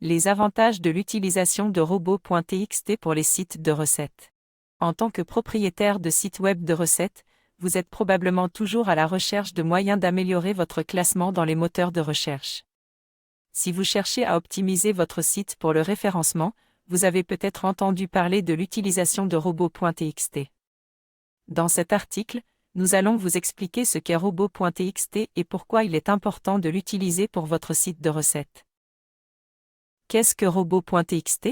Les avantages de l'utilisation de robots.txt pour les sites de recettes. En tant que propriétaire de site web de recettes, vous êtes probablement toujours à la recherche de moyens d'améliorer votre classement dans les moteurs de recherche. Si vous cherchez à optimiser votre site pour le référencement, vous avez peut-être entendu parler de l'utilisation de robots.txt. Dans cet article, nous allons vous expliquer ce qu'est robots.txt et pourquoi il est important de l'utiliser pour votre site de recettes. Qu'est-ce que robots.txt ?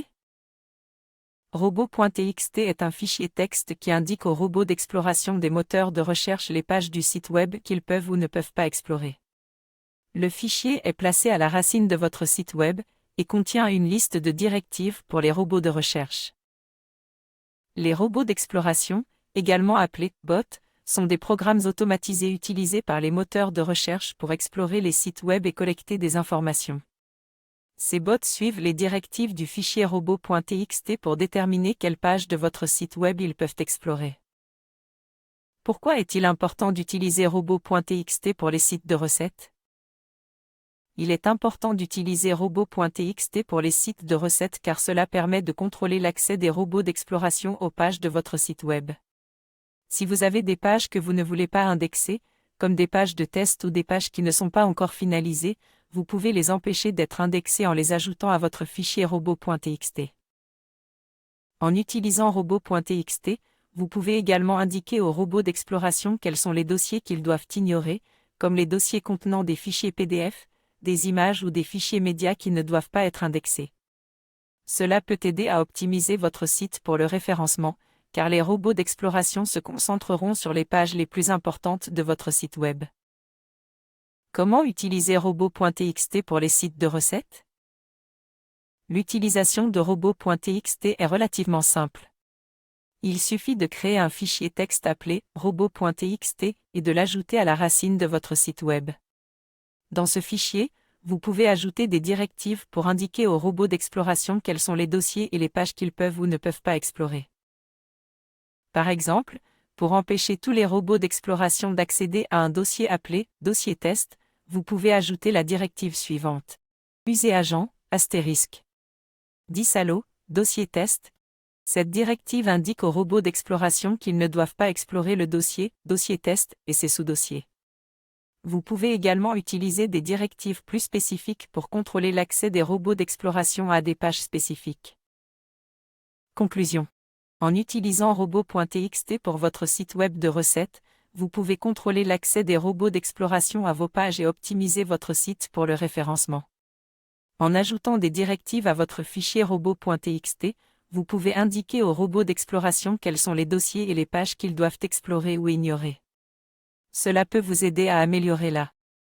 Robots.txt est un fichier texte qui indique aux robots d'exploration des moteurs de recherche les pages du site web qu'ils peuvent ou ne peuvent pas explorer. Le fichier est placé à la racine de votre site web et contient une liste de directives pour les robots de recherche. Les robots d'exploration, également appelés bots, sont des programmes automatisés utilisés par les moteurs de recherche pour explorer les sites web et collecter des informations. Ces bots suivent les directives du fichier robots.txt pour déterminer quelle page de votre site web ils peuvent explorer. Pourquoi est-il important d'utiliser robots.txt pour les sites de recettes ? Il est important d'utiliser robots.txt pour les sites de recettes car cela permet de contrôler l'accès des robots d'exploration aux pages de votre site web. Si vous avez des pages que vous ne voulez pas indexer, comme des pages de test ou des pages qui ne sont pas encore finalisées, vous pouvez les empêcher d'être indexées en les ajoutant à votre fichier robots.txt. En utilisant robots.txt, vous pouvez également indiquer aux robots d'exploration quels sont les dossiers qu'ils doivent ignorer, comme les dossiers contenant des fichiers PDF, des images ou des fichiers médias qui ne doivent pas être indexés. Cela peut aider à optimiser votre site pour le référencement, car les robots d'exploration se concentreront sur les pages les plus importantes de votre site web. Comment utiliser robots.txt pour les sites de recettes ? L'utilisation de robots.txt est relativement simple. Il suffit de créer un fichier texte appelé robots.txt et de l'ajouter à la racine de votre site web. Dans ce fichier, vous pouvez ajouter des directives pour indiquer aux robots d'exploration quels sont les dossiers et les pages qu'ils peuvent ou ne peuvent pas explorer. Par exemple, pour empêcher tous les robots d'exploration d'accéder à un dossier appelé « dossier test », vous pouvez ajouter la directive suivante. User-agent, *. Disalo, dossier test. Cette directive indique aux robots d'exploration qu'ils ne doivent pas explorer le dossier test et ses sous-dossiers. Vous pouvez également utiliser des directives plus spécifiques pour contrôler l'accès des robots d'exploration à des pages spécifiques. Conclusion. En utilisant robots.txt pour votre site web de recettes, vous pouvez contrôler l'accès des robots d'exploration à vos pages et optimiser votre site pour le référencement. En ajoutant des directives à votre fichier robots.txt, vous pouvez indiquer aux robots d'exploration quels sont les dossiers et les pages qu'ils doivent explorer ou ignorer. Cela peut vous aider à améliorer la